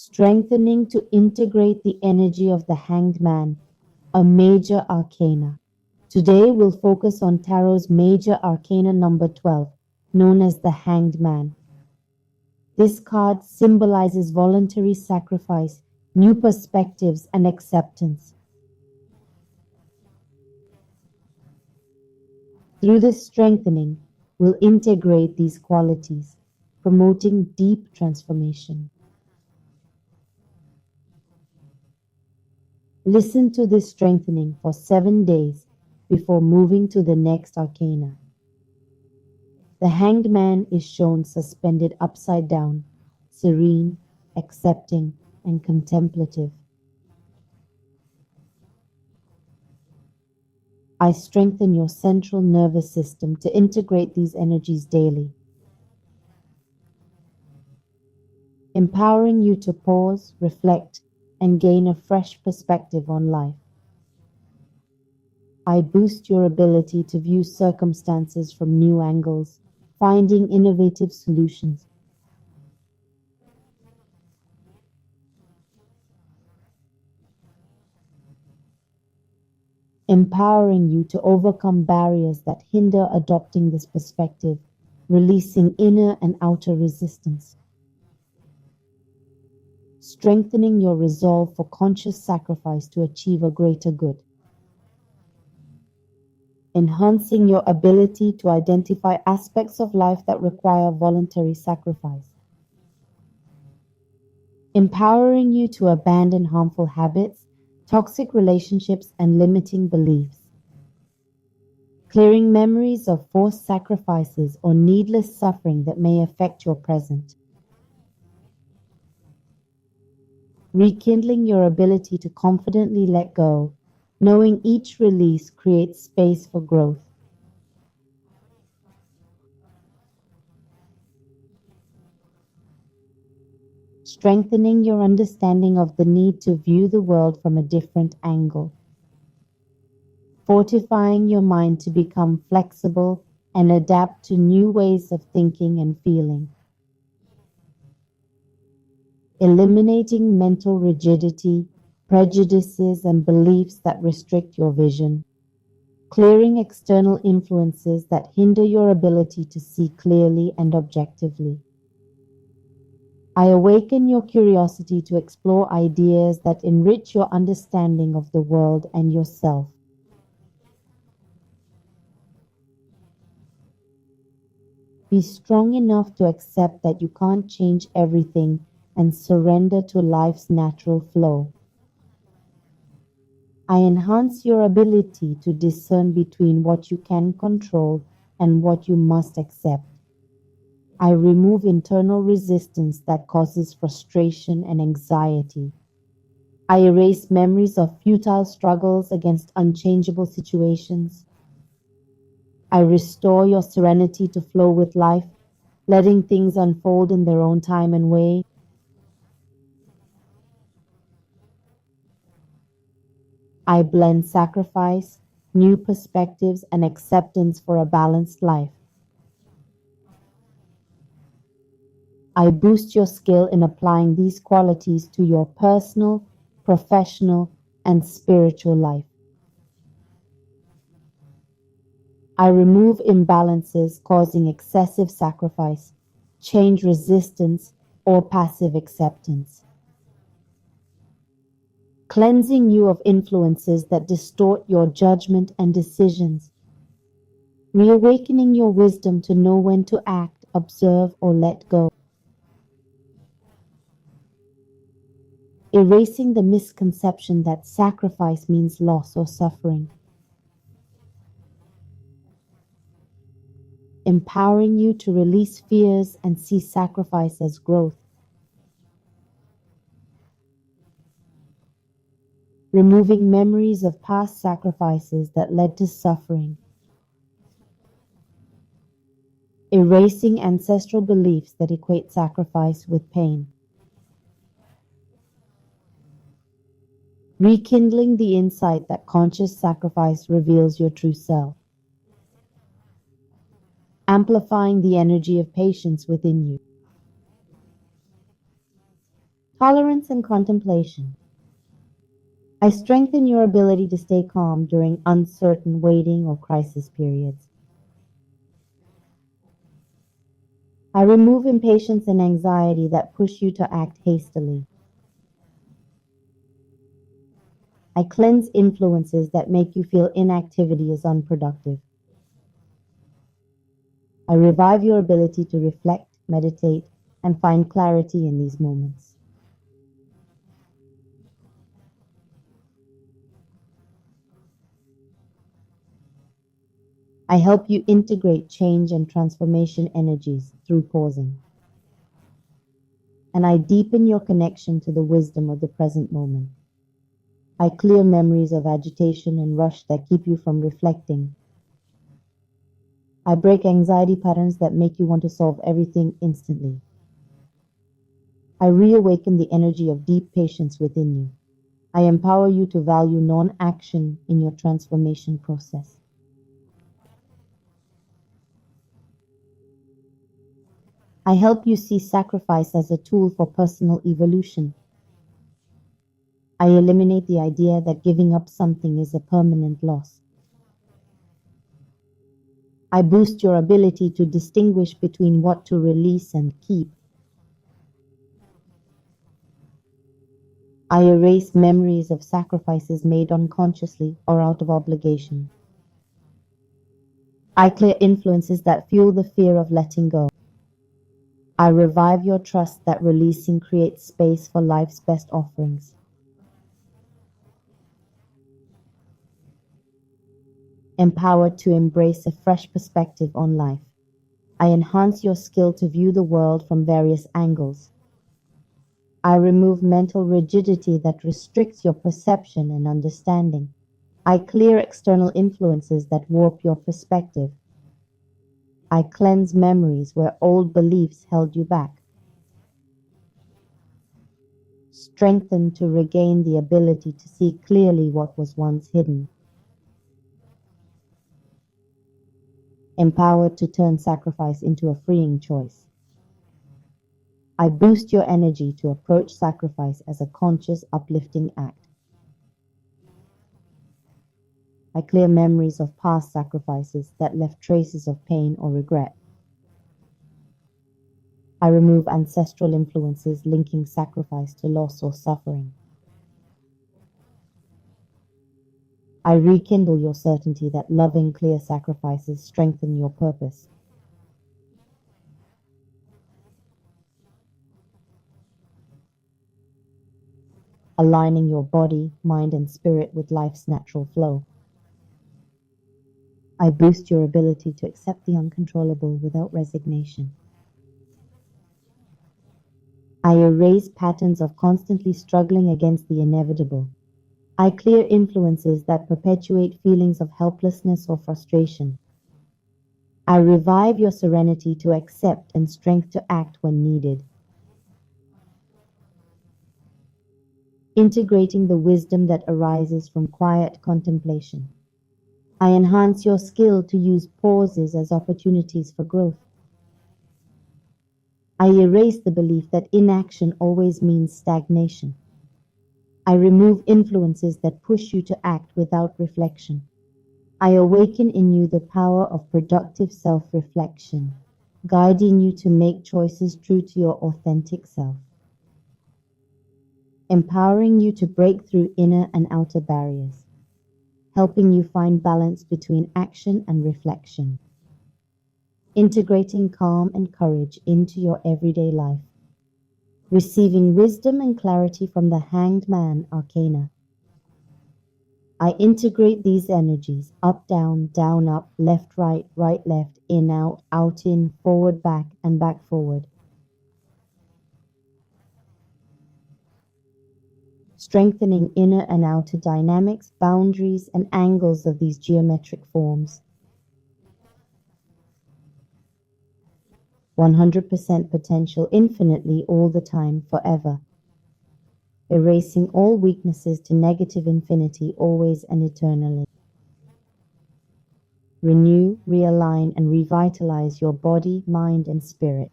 strengthening to integrate the energy of the Hanged Man, a major arcana. Today we'll focus on Tarot's major arcana number 12, known as the Hanged Man. This card symbolizes voluntary sacrifice, new perspectives, and acceptance. Through this strengthening, we'll integrate these qualities, promoting deep transformation. Listen to this strengthening for 7 days before moving to the next arcana. The Hanged Man is shown suspended upside down, serene, accepting, and contemplative. I strengthen your central nervous system to integrate these energies daily, empowering you to pause, reflect, and gain a fresh perspective on life. I boost your ability to view circumstances from new angles, finding innovative solutions. Empowering you to overcome barriers that hinder adopting this perspective, releasing inner and outer resistance. Strengthening your resolve for conscious sacrifice to achieve a greater good. Enhancing your ability to identify aspects of life that require voluntary sacrifice. Empowering you to abandon harmful habits, toxic relationships, and limiting beliefs. Clearing memories of forced sacrifices or needless suffering that may affect your present. Rekindling your ability to confidently let go, knowing each release creates space for growth. Strengthening your understanding of the need to view the world from a different angle. Fortifying your mind to become flexible and adapt to new ways of thinking and feeling. Eliminating mental rigidity, prejudices, and beliefs that restrict your vision. Clearing external influences that hinder your ability to see clearly and objectively. I awaken your curiosity to explore ideas that enrich your understanding of the world and yourself. Be strong enough to accept that you can't change everything and surrender to life's natural flow. I enhance your ability to discern between what you can control and what you must accept. I remove internal resistance that causes frustration and anxiety. I erase memories of futile struggles against unchangeable situations. I restore your serenity to flow with life, letting things unfold in their own time and way. I blend sacrifice, new perspectives, and acceptance for a balanced life. I boost your skill in applying these qualities to your personal, professional, and spiritual life. I remove imbalances causing excessive sacrifice, change resistance, or passive acceptance. Cleansing you of influences that distort your judgment and decisions. Reawakening your wisdom to know when to act, observe, or let go. Erasing the misconception that sacrifice means loss or suffering. Empowering you to release fears and see sacrifice as growth. Removing memories of past sacrifices that led to suffering. Erasing ancestral beliefs that equate sacrifice with pain. Rekindling the insight that conscious sacrifice reveals your true self. Amplifying the energy of patience within you. Tolerance and contemplation. I strengthen your ability to stay calm during uncertain waiting or crisis periods. I remove impatience and anxiety that push you to act hastily. I cleanse influences that make you feel inactivity is unproductive. I revive your ability to reflect, meditate, and find clarity in these moments. I help you integrate change and transformation energies through pausing. And I deepen your connection to the wisdom of the present moment. I clear memories of agitation and rush that keep you from reflecting. I break anxiety patterns that make you want to solve everything instantly. I reawaken the energy of deep patience within you. I empower you to value non-action in your transformation process. I help you see sacrifice as a tool for personal evolution. I eliminate the idea that giving up something is a permanent loss. I boost your ability to distinguish between what to release and keep. I erase memories of sacrifices made unconsciously or out of obligation. I clear influences that fuel the fear of letting go. I revive your trust that releasing creates space for life's best offerings. Empowered to embrace a fresh perspective on life. I enhance your skill to view the world from various angles. I remove mental rigidity that restricts your perception and understanding. I clear external influences that warp your perspective. I cleanse memories where old beliefs held you back. Strengthen to regain the ability to see clearly what was once hidden. Empowered to turn sacrifice into a freeing choice. I boost your energy to approach sacrifice as a conscious, uplifting act. I clear memories of past sacrifices that left traces of pain or regret. I remove ancestral influences linking sacrifice to loss or suffering. I rekindle your certainty that loving, clear sacrifices strengthen your purpose. Aligning your body, mind, and spirit with life's natural flow. I boost your ability to accept the uncontrollable without resignation. I erase patterns of constantly struggling against the inevitable. I clear influences that perpetuate feelings of helplessness or frustration. I revive your serenity to accept and strength to act when needed. Integrating the wisdom that arises from quiet contemplation. I enhance your skill to use pauses as opportunities for growth. I erase the belief that inaction always means stagnation. I remove influences that push you to act without reflection. I awaken in you the power of productive self-reflection, guiding you to make choices true to your authentic self. Empowering you to break through inner and outer barriers, helping you find balance between action and reflection. Integrating calm and courage into your everyday life. Receiving wisdom and clarity from the Hanged Man Arcana. I integrate these energies up, down, up, left, right, left, in, out, in, forward, back, and back, forward. Strengthening inner and outer dynamics, boundaries, and angles of these geometric forms. 100% potential infinitely all the time, forever. Erasing all weaknesses to negative infinity always and eternally. Renew, realign, and revitalize your body, mind, and spirit.